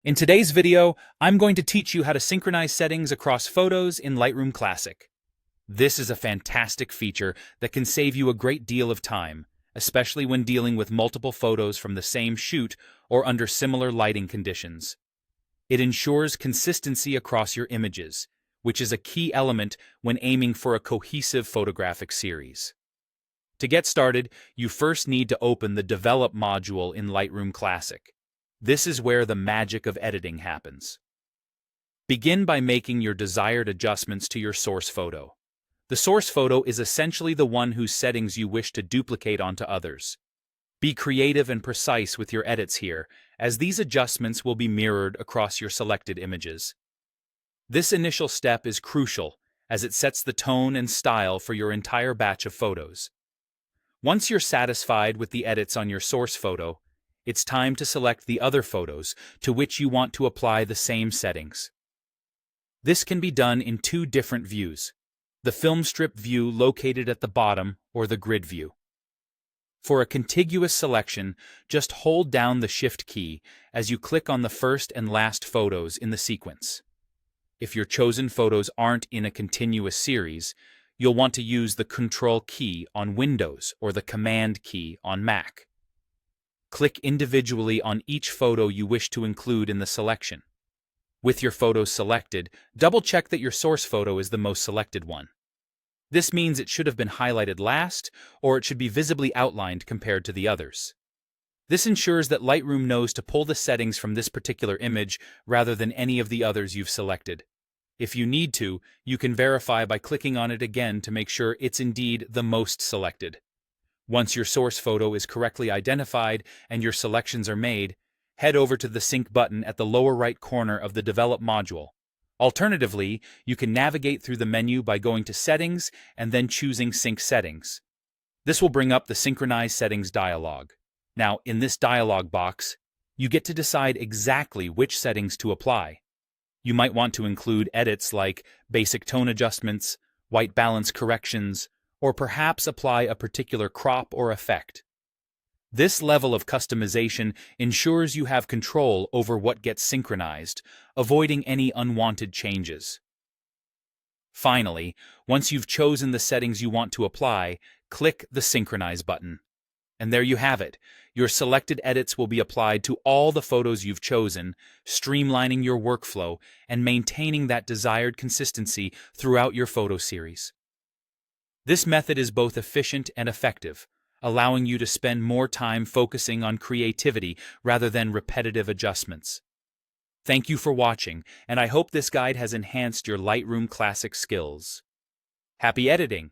In today's video, I'm going to teach you how to synchronize settings across photos in Lightroom Classic. This is a fantastic feature that can save you a great deal of time, especially when dealing with multiple photos from the same shoot or under similar lighting conditions. It ensures consistency across your images, which is a key element when aiming for a cohesive photographic series. To get started, you first need to open the Develop module in Lightroom Classic. This is where the magic of editing happens. Begin by making your desired adjustments to your source photo. The source photo is essentially the one whose settings you wish to duplicate onto others. Be creative and precise with your edits here, as these adjustments will be mirrored across your selected images. This initial step is crucial, as it sets the tone and style for your entire batch of photos. Once you're satisfied with the edits on your source photo, it's time to select the other photos to which you want to apply the same settings. This can be done in two different views: the film strip view located at the bottom or the grid view. For a contiguous selection, just hold down the Shift key as you click on the first and last photos in the sequence. If your chosen photos aren't in a continuous series, you'll want to use the Control key on Windows or the Command key on Mac. Click individually on each photo you wish to include in the selection. With your photos selected, double-check that your source photo is the most selected one. This means it should have been highlighted last, or it should be visibly outlined compared to the others. This ensures that Lightroom knows to pull the settings from this particular image rather than any of the others you've selected. If you need to, you can verify by clicking on it again to make sure it's indeed the most selected. Once your source photo is correctly identified and your selections are made, head over to the Sync button at the lower right corner of the Develop module. Alternatively, you can navigate through the menu by going to Settings and then choosing Sync Settings. This will bring up the Synchronize Settings dialog. Now, in this dialog box, you get to decide exactly which settings to apply. You might want to include edits like basic tone adjustments, white balance corrections, or perhaps apply a particular crop or effect. This level of customization ensures you have control over what gets synchronized, avoiding any unwanted changes. Finally, once you've chosen the settings you want to apply, click the Synchronize button. And there you have it. Your selected edits will be applied to all the photos you've chosen, streamlining your workflow and maintaining that desired consistency throughout your photo series. This method is both efficient and effective, allowing you to spend more time focusing on creativity rather than repetitive adjustments. Thank you for watching, and I hope this guide has enhanced your Lightroom Classic skills. Happy editing!